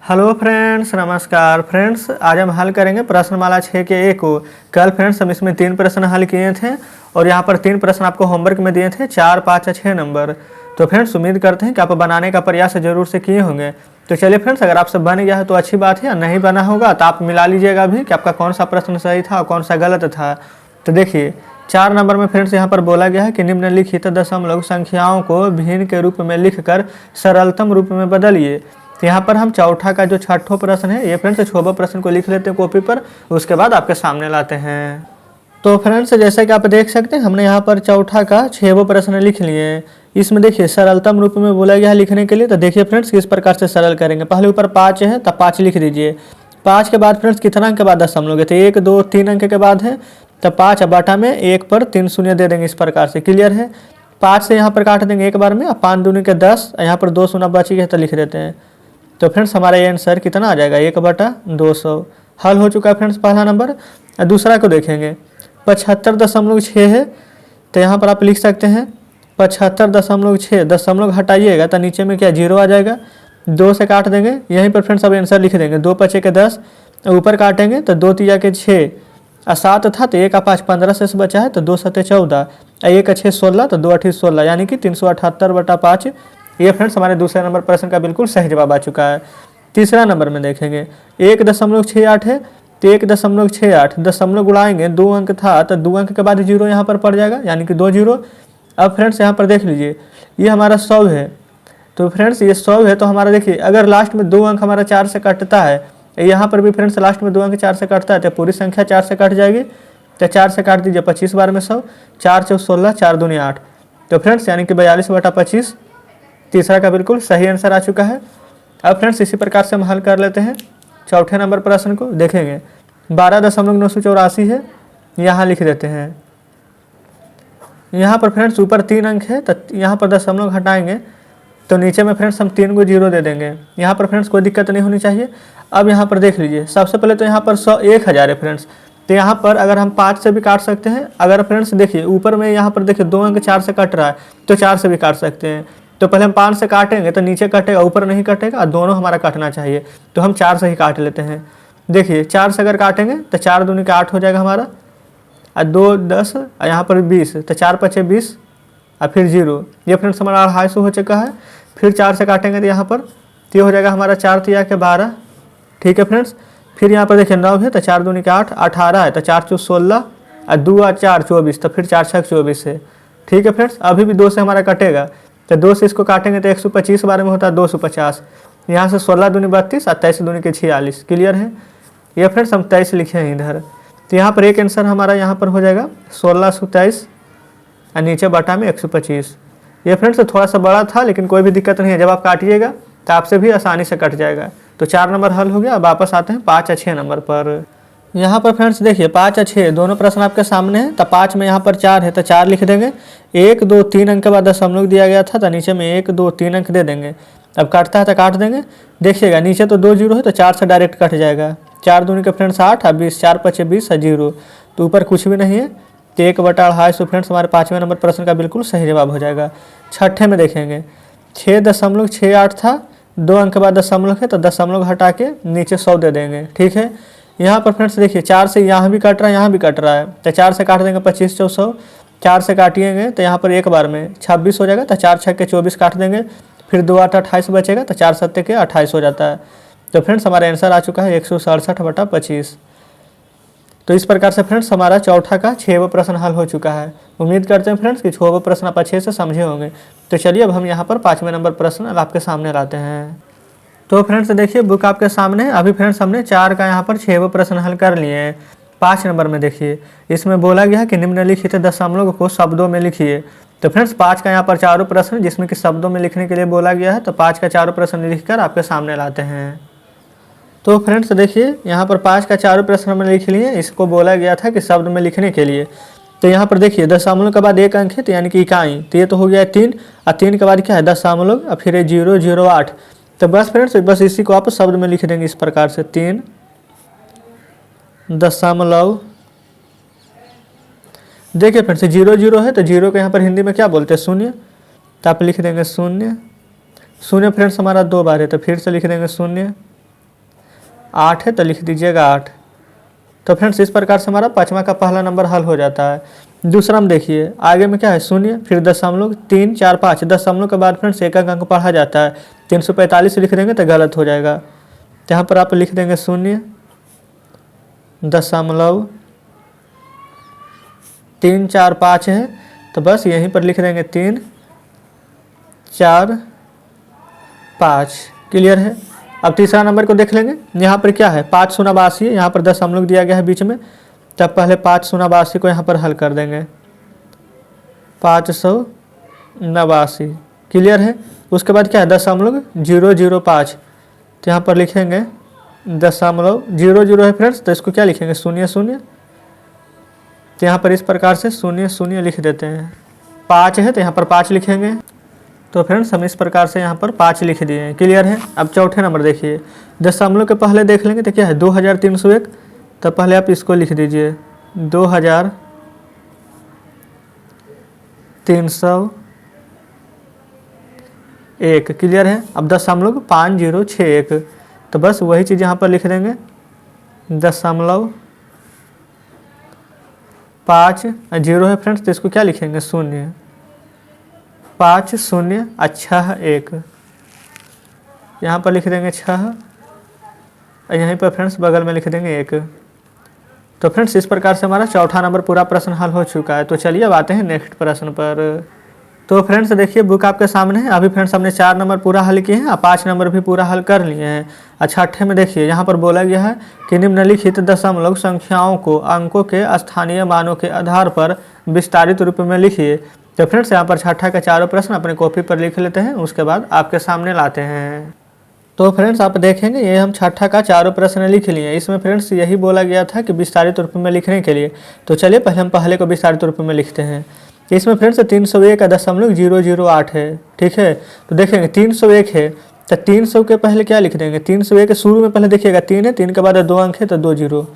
Hello friends, नमस्कार friends. आज हम हल करेंगे प्रश्नमाला 6 के ए को। कल फ्रेंड्स हम इसमें 3 प्रश्न हल किए थे और यहाँ पर 3 प्रश्न आपको होमवर्क में दिए थे, 4, 5 या 6 नंबर। तो फ्रेंड्स उम्मीद करते हैं कि आप बनाने का प्रयास ज़रूर से किए होंगे। तो चलिए फ्रेंड्स, अगर आपसे बन गया है तो अच्छी बात है, नहीं बना होगा तो आप मिला लीजिएगा भी कि आपका कौन सा प्रश्न सही था और कौन सा गलत था। तो देखिए 4 नंबर में फ्रेंड्स यहाँ पर बोला गया है कि निम्नलिखित दशमलव संख्याओं को भिन्न के रूप में लिखकर सरलतम रूप में बदलिए। तो यहाँ पर हम चौथा का जो छठवां प्रश्न है, ये फ्रेंड्स 6वां प्रश्न को लिख लेते हैं कॉपी पर, उसके बाद आपके सामने लाते हैं। तो फ्रेंड्स जैसे कि आप देख सकते हैं, हमने यहाँ पर चौथा का 6वां प्रश्न लिख लिए हैं। इसमें देखिए सरलतम रूप में बोला गया है लिखने के लिए। तो देखिए फ्रेंड्स किस प्रकार से सरल करेंगे। पहले ऊपर 5 है तो 5 लिख दीजिए। 5 के बाद फ्रेंड्स कितना अंक के बाद दशमलव है, तो 1, 2, 3 अंक के बाद है, तो 5 बाटा में 1 पर 3 शून्य दे देंगे। इस प्रकार से क्लियर है। 5 से यहाँ पर काट देंगे एक बार में, 5 दूनी के 10, यहाँ पर 2 शून्य बची है तो लिख देते हैं। तो फ्रेंड्स हमारा ये आंसर कितना आ जाएगा, 1/200। हल हो चुका है फ्रेंड्स पहला नंबर। दूसरा को देखेंगे 75.6 है, तो यहाँ पर आप लिख सकते हैं 75.6। दशमलव हटाइएगा तो नीचे में क्या 0 आ जाएगा, 2 से काट देंगे। यहीं पर फ्रेंड्स अब आंसर लिख देंगे। 2 5 के 10, ऊपर काटेंगे तो 2 3 के 6 और 7 था तो 1 5 15 से बचा है, तो 2 7 14, 1 6 16, तो 2 8 16, यानी कि 378/5। ये फ्रेंड्स हमारे दूसरे नंबर प्रश्न का बिल्कुल सही जवाब आ चुका है। तीसरा नंबर में देखेंगे 1.68 है, तो 1.68 दशमलव गुड़ाएंगे, 2 अंक था तो 2 अंक के बाद 0 यहाँ पर पड़ जाएगा, यानी कि 2 0। अब फ्रेंड्स यहाँ पर देख लीजिए, ये हमारा 100 है। तो फ्रेंड्स ये 100 है, तो हमारा देखिए अगर लास्ट में 2 अंक हमारा 4 से कटता है, यहाँ पर भी फ्रेंड्स लास्ट में 2 अंक 4 से कटता है, तो पूरी संख्या 4 से कट जाएगी। तो 4 से काट दीजिए 25 बार में 100, 4 4 16, 4 दूनी 8। तो फ्रेंड्स यानी कि 42/25 तीसरा का बिल्कुल सही आंसर आ चुका है। अब फ्रेंड्स इसी प्रकार से हम हल कर लेते हैं चौथे नंबर प्रश्न को। देखेंगे 12.984 है, यहाँ लिख देते हैं। यहाँ पर फ्रेंड्स ऊपर 3 अंक है, तो यहाँ पर दशमलव घटाएंगे तो नीचे में फ्रेंड्स हम 3 को 0 दे देंगे। यहाँ पर फ्रेंड्स कोई दिक्कत नहीं होनी चाहिए। अब यहाँ पर देख लीजिए, सबसे पहले तो यहाँ पर 1000 है फ्रेंड्स, तो यहाँ पर अगर हम 5 से भी काट सकते हैं। अगर फ्रेंड्स देखिए ऊपर में यहाँ पर देखिए 2 अंक 4 से कट रहा है, तो 4 से भी काट सकते हैं। तो पहले हम 5 से काटेंगे तो नीचे कटेगा, ऊपर नहीं कटेगा, और दोनों हमारा काटना चाहिए, तो हम 4 से ही काट लेते हैं। देखिए 4 से अगर काटेंगे तो 4 दूनी का 8 हो जाएगा हमारा, और 2 10, और यहाँ पर 20, तो 4 5 20 और फिर 0। ये फ्रेंड्स हमारा 250 हो चुका है। फिर 4 से काटेंगे तो यहाँ पर ये हो जाएगा हमारा 4 3 के 12। ठीक है फ्रेंड्स। फिर यहाँ पर देखिए 9 है, तो 4 दूनी का 8, 18 है, तो 4 4 16, और 2 और 4 24, तो फिर 4 6 24 है। ठीक है फ्रेंड्स। अभी भी 2 से हमारा कटेगा, तो 2 से इसको काटेंगे तो 125 बार में होता है 250। यहाँ से 16 दूनी 32 और 23 दूनी के 46। क्लियर है। ये फ्रेंड्स हम 23 लिखे हैं इधर। तो यहाँ पर एक आंसर हमारा यहाँ पर हो जाएगा 1623 और नीचे बटा में 125। ये फ्रेंड्स थोड़ा सा बड़ा था, लेकिन कोई भी दिक्कत नहीं है। जब आप काटिएगा तो आपसे भी आसानी से कट जाएगा। तो 4 नंबर हल हो गया। अब वापस आते हैं 5 और 6 नंबर पर। यहाँ पर फ्रेंड्स देखिए 5 और 6 दोनों प्रश्न आपके सामने हैं। तो 5 में यहाँ पर 4 है, तो 4 लिख देंगे। 1 2 3 अंक के बाद दशमलव दिया गया था, तो नीचे में 1 2 3 अंक दे देंगे। अब काटता है तो काट देंगे। देखिएगा नीचे तो 2 0 है, तो 4 से डायरेक्ट कट जाएगा। 4 दूनी के फ्रेंड्स 8 और 20, 4 5 20 और 0, तो ऊपर कुछ भी नहीं है, तो 1/250 फ्रेंड्स हमारे 5वें नंबर प्रश्न का बिल्कुल सही जवाब हो जाएगा। छठे में देखेंगे 6.68 था, 2 अंक के बाद दशमलव है, तो दशमलव हटा के नीचे 100 दे देंगे। ठीक है। यहाँ पर फ्रेंड्स देखिए 4 से यहाँ भी कट रहा है, यहाँ भी कट रहा है, तो 4 से काट देंगे 25 400, 4 से काटिएंगे तो यहाँ पर एक बार में 26 हो जाएगा, तो 4 6 के 24 काट देंगे। फिर 2 8 28 बचेगा, तो 4 7 के 28 हो जाता है। तो फ्रेंड्स हमारा आंसर आ चुका है 167/25। तो इस प्रकार से फ्रेंड्स हमारा चौथा का 6वां प्रश्न हल हो चुका है। उम्मीद करते हैं फ्रेंड्स कि 6वां प्रश्न आप अच्छे से समझे होंगे। तो चलिए अब हम यहाँ पर 5वें नंबर प्रश्न अब आपके सामने लाते हैं। तो फ्रेंड्स देखिए बुक आपके सामने है। अभी फ्रेंड्स हमने 4 का यहाँ पर 6वां प्रश्न हल कर लिए हैं। 5 नंबर में देखिए, इसमें बोला गया है कि निम्नलिखित दशमलव को शब्दों में लिखिए। तो फ्रेंड्स 5 का यहाँ पर 4 प्रश्न जिसमें कि शब्दों में लिखने के लिए बोला गया है। तो 5 का 4 प्रश्न लिखकर आपके सामने लाते हैं। तो फ्रेंड्स देखिए यहाँ पर 5 का 4 प्रश्न हमने लिख लिए। इसको बोला गया था कि शब्द में लिखने के लिए। तो यहाँ पर देखिए दशमलव के बाद 1 अंक है, तो यानी कि इकाई, तो ये तो हो गया 3, और 3 के बाद क्या है दशमलव, और फिर 0 0 8। तो बस फ्रेंड्स बस इसी को आप शब्द में लिख देंगे इस प्रकार से 3 दशमलव। देखिए फ्रेंड्स 0 0 है, तो 0 को यहाँ पर हिंदी में क्या बोलते हैं, शून्य, तो आप लिख देंगे 0 0। फ्रेंड्स हमारा 2 बार है, तो फिर से लिख देंगे 0। 8 है तो लिख दीजिएगा 8। तो फ्रेंड्स इस प्रकार से हमारा 5वां का पहला नंबर हल हो जाता है। दूसरा में देखिए आगे में क्या है शून्य, फिर दशमलव 3 4 5, दशमलव के बाद फ्रेंड्स एक अंक पढ़ा जाता है। 345 लिख देंगे तो गलत हो जाएगा। तो यहाँ पर आप लिख देंगे 0.345 है तो बस यहीं पर लिख देंगे 3 4 5। क्लियर है। अब तीसरा नंबर को देख लेंगे। यहाँ पर क्या है 5 शून्य 82 है, यहाँ पर दशमलव दिया गया है बीच में, तब पहले 5 शून्य 82 को यहाँ पर हल कर देंगे 589। क्लियर है। उसके बाद क्या है 0.005, तो यहाँ पर लिखेंगे 0.00 है फ्रेंड्स, तो इसको क्या लिखेंगे 0 तो यहाँ पर इस प्रकार से 0 लिख देते हैं। 5 है तो यहाँ पर 5 लिखेंगे। तो फ्रेंड्स हम इस प्रकार से यहाँ पर 5 लिख दिए हैं। क्लियर है। अब चौथे नंबर देखिए, दशमलव के पहले देख लेंगे तो क्या है 2301, तो पहले आप इसको लिख दीजिए 2301। क्लियर है। अब 5061, तो बस वही चीज़ यहाँ पर लिख देंगे 0.50 है फ्रेंड्स, तो इसको क्या लिखेंगे 0 5 0 अच्छा 1, यहाँ पर लिख देंगे 6 और यहीं पर फ्रेंड्स बगल में लिख देंगे 1। तो फ्रेंड्स इस प्रकार से हमारा चौथा नंबर पूरा प्रश्न हल हो चुका है। तो चलिए अब आते हैं नेक्स्ट प्रश्न पर। तो फ्रेंड्स देखिए बुक आपके सामने है। अभी फ्रेंड्स हमने 4 नंबर पूरा हल किए हैं और 5 नंबर भी पूरा हल कर लिए हैं। अच्छा 6 में देखिए यहाँ पर बोला गया है कि निम्नलिखित दशमलव संख्याओं को अंकों के स्थानीय मानों के आधार पर विस्तारित रूप में लिखिए। तो फ्रेंड्स यहाँ पर 6 का चारों प्रश्न अपने कॉपी पर लिख लेते हैं, उसके बाद आपके सामने लाते हैं। तो फ्रेंड्स आप देखेंगे ये हम 6 का चारों प्रश्न लिख लिए। इसमें फ्रेंड्स यही बोला गया था कि विस्तारित रूप में लिखने के लिए। तो चलिए पहले हम पहले को विस्तारित रूप में लिखते हैं। इसमें फ्रेंड्स 301.008 है। ठीक है। तो देखेंगे 301 है तो 300 के पहले क्या लिख देंगे 301 के शुरू में पहले देखिएगा 3 है, 3 के बाद 2 अंक है तो 2 0।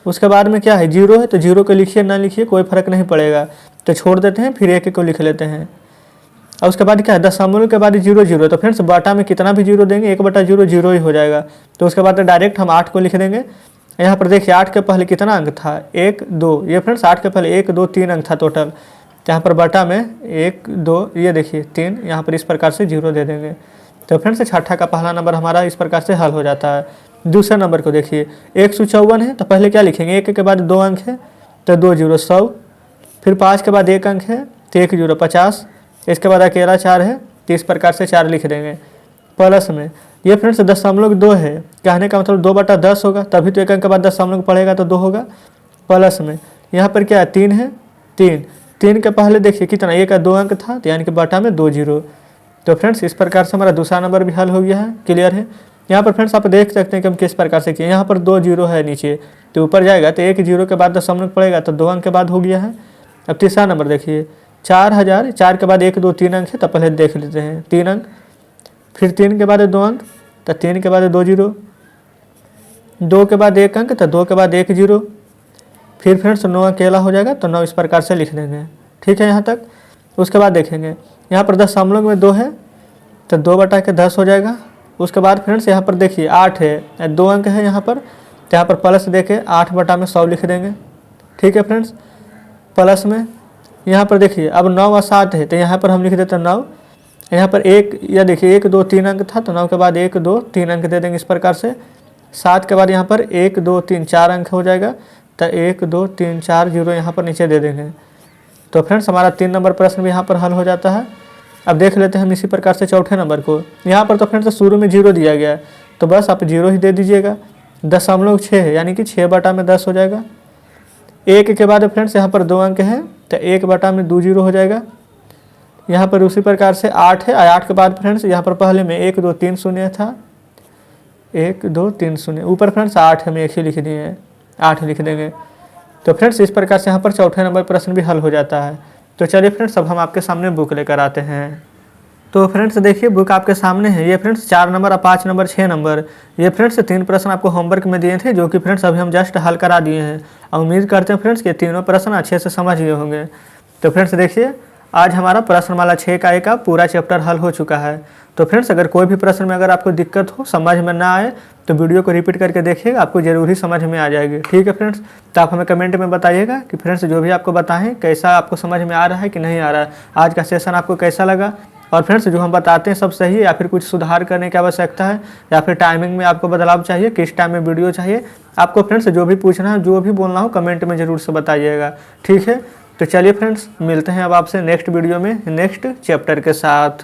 उसके बाद में क्या है 0 है तो 0 को लिखिए ना लिखिए कोई फर्क नहीं पड़ेगा, तो छोड़ देते हैं, फिर 1 को लिख लेते हैं। और उसके बाद क्या है दशमलव के बाद 0 0, तो फ्रेंड्स बाटा में कितना भी 0 देंगे 1/0 0 ही हो जाएगा। तो उसके बाद डायरेक्ट हम 8 को लिख देंगे। यहाँ पर देखिए 8 के पहले कितना अंक था 1 2, ये फ्रेंड्स 8 के पहले 1 2 3 अंक था टोटल। यहाँ पर बाटा में 1 2 ये देखिए 3, यहाँ पर इस प्रकार से 0 दे देंगे। तो फ्रेंड्स 6 का पहला नंबर हमारा इस प्रकार से हल हो जाता है। दूसरे नंबर को देखिए 154 है तो पहले क्या लिखेंगे 1 के बाद 2 अंक है तो 2 0 100, फिर 5 के बाद 1 अंक है तो 1 0 50, इसके बाद अकेला 4 है तो इस प्रकार से 4 लिख देंगे। प्लस में ये फ्रेंड्स 0.2 है, कहने का मतलब 2/10 होगा, तभी तो 1 अंक के बाद दशमलव पड़ेगा तो 2 होगा। प्लस में यहाँ पर क्या है 3 है, 3 के पहले देखिए कितना 1 का 2 अंक था तो यानी कि बटा में 2 0। तो फ्रेंड्स इस प्रकार से हमारा दूसरा नंबर भी हल हो गया है। क्लियर है। यहाँ पर फ्रेंड्स आप देख सकते हैं कि हम किस प्रकार से किए। यहाँ पर 2 0 है नीचे, तो ऊपर जाएगा तो 1 0 के बाद दशमलव पड़ेगा तो 2 अंक के बाद हो गया है। अब तीसरा नंबर देखिए 4000, 4 के बाद 1 2 3 अंक है तो पहले देख लेते हैं 3 अंक, फिर 3 के बाद 2 अंक तो 3 के बाद 2 0, 2 के बाद 1 अंक तो 2 के बाद 1 0, फिर फ्रेंड्स 9 अकेला हो जाएगा तो 9 इस प्रकार से लिख देंगे। ठीक है यहाँ तक। उसके बाद देखेंगे यहाँ पर दशमलव में 2 है तो 2/10 हो जाएगा। उसके बाद फ्रेंड्स यहाँ पर देखिए 8 है 2 अंक है यहाँ पर, तो यहाँ पर प्लस देके 8/100 लिख देंगे। ठीक है फ्रेंड्स। प्लस में यहाँ पर देखिए अब 9 और 7 है तो यहाँ पर हम लिख देते हैं 9। यहाँ पर 1 या देखिए 1 2 3 अंक था तो 9 के बाद 1 2 3 अंक दे देंगे इस प्रकार से। 7 के बाद यहाँ पर 1 2 3 4 अंक हो जाएगा तो 1 2 3 4 0 यहाँ पर नीचे दे देंगे। तो फ्रेंड्स हमारा 3 नंबर प्रश्न भी यहाँ पर हल हो जाता है। अब देख लेते हैं हम इसी प्रकार से चौथे नंबर को। यहाँ पर तो फ्रेंड्स शुरू में 0 दिया गया है तो बस आप 0 ही दे दीजिएगा। 0.6 है यानी कि 6/10 हो जाएगा। 1 के बाद फ्रेंड्स यहाँ पर 2 अंक है तो 1/2 0 हो जाएगा। यहाँ पर उसी प्रकार से 8 है और 8 के बाद फ्रेंड्स यहाँ पर पहले में 1 2 3 0 था, 1 2 3 0, ऊपर फ्रेंड्स 8 हम 1 ही लिख दिए हैं, 8 लिख देंगे। तो फ्रेंड्स इस प्रकार से यहाँ पर चौथे नंबर प्रश्न भी हल हो जाता है। तो चलिए फ्रेंड्स अब हम आपके सामने बुक लेकर आते हैं। तो फ्रेंड्स देखिए बुक आपके सामने है। ये फ्रेंड्स 4 नंबर और 5 नंबर 6 नंबर, ये फ्रेंड्स 3 प्रश्न आपको होमवर्क में दिए थे जो कि फ्रेंड्स अभी हम जस्ट हल करा दिए हैं। और उम्मीद करते हैं फ्रेंड्स कि तीनों प्रश्न अच्छे से समझ गए होंगे। तो फ्रेंड्स देखिए आज हमारा प्रश्नमाला 6 का पूरा चैप्टर हल हो चुका है। तो फ्रेंड्स अगर कोई भी प्रश्न में अगर आपको दिक्कत हो, समझ में ना आए, तो वीडियो को रिपीट करके देखिएगा, आपको जरूर ही समझ में आ जाएगी। ठीक है फ्रेंड्स, तो आप हमें कमेंट में बताइएगा कि फ्रेंड्स जो भी आपको बताएं कैसा आपको समझ में आ रहा है कि नहीं आ रहा है, आज का सेशन आपको कैसा लगा, और फ्रेंड्स जो हम बताते हैं सब सही है या फिर कुछ सुधार करने की आवश्यकता है, या फिर टाइमिंग में आपको बदलाव चाहिए, किस टाइम में वीडियो चाहिए, आपको फ्रेंड्स जो भी पूछना है, जो भी बोलना हो कमेंट में ज़रूर से बताइएगा। ठीक है, तो चलिए फ्रेंड्स मिलते हैं अब आपसे नेक्स्ट वीडियो में नेक्स्ट चैप्टर के साथ।